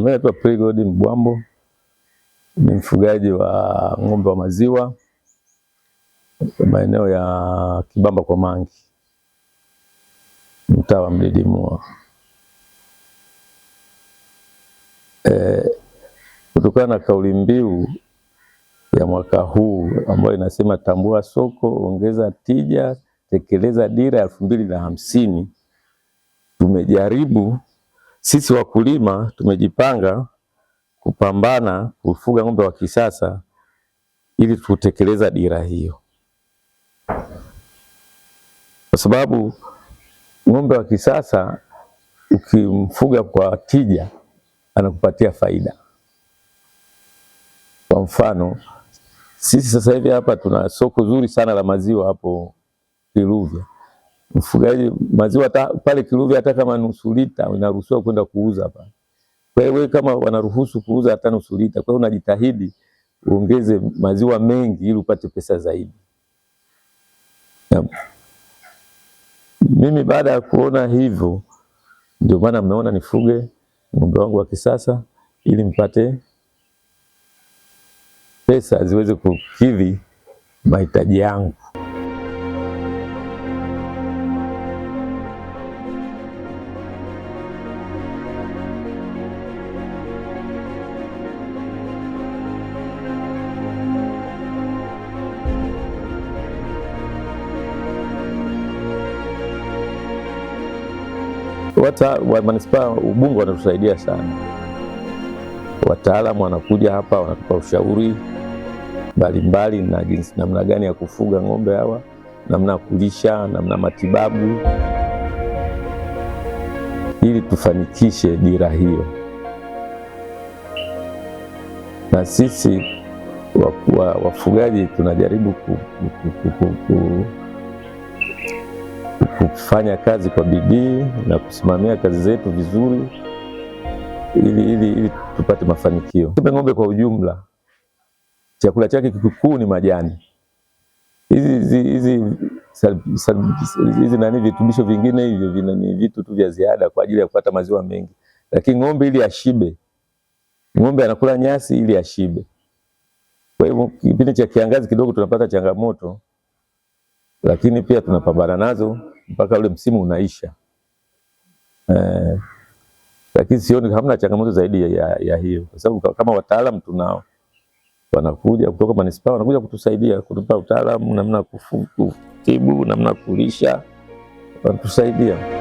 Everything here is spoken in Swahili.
Mimi naitwa Pregod Mbwambo, ni mfugaji wa ng'ombe wa maziwa maeneo ya Kibamba kwa Mangi, mtaa wa Mdidimua. Kutokana na kauli mbiu ya mwaka huu ambayo inasema tambua soko, ongeza tija, tekeleza dira ya 2050, tumejaribu sisi wakulima tumejipanga kupambana kufuga ng'ombe wa kisasa ili tutekeleza dira hiyo, kwa sababu ng'ombe wa kisasa ukimfuga kwa tija anakupatia faida. Kwa mfano, sisi sasa hivi hapa tuna soko zuri sana la maziwa hapo Kiluvya. Mfugaji maziwa pale Kiluvya hata kama nusu lita unaruhusiwa kwenda kuuza hapa. Kwa hiyo kama wanaruhusu kuuza hata nusu lita, kwa hiyo unajitahidi uongeze maziwa mengi ili upate pesa zaidi. Mimi baada ya kuona hivyo ndio maana mmeona nifuge ng'ombe wangu wa kisasa ili mpate pesa ziweze kukidhi mahitaji yangu. Wa manispaa Ubungo wanatusaidia sana. Wataalamu wanakuja hapa wanatupa ushauri mbalimbali na jinsi namna gani ya kufuga ng'ombe hawa, namna kulisha, namna matibabu, ili tufanikishe dira hiyo. Na sisi wafugaji tunajaribu kufanya kazi kwa bidii na kusimamia kazi zetu vizuri ili tupate mafanikio. Ng'ombe kwa ujumla chakula chake kikuu ni majani. Hizi nani vitubisho vingine hivyo ni vitu tu vya ziada kwa ajili ya kupata maziwa mengi. Lakini ng'ombe ili ashibe, ng'ombe anakula nyasi ili ashibe. Kwa hivyo kipindi cha kiangazi kidogo tunapata changamoto, lakini pia tunapambana nazo mpaka ule msimu unaisha. Lakini sioni hamna changamoto zaidi ya hiyo, kwa sababu kama wataalamu tunao wanakuja kutoka manispaa, wanakuja kutusaidia, kutupa utaalamu namna kutibu, namna kulisha, wanatusaidia.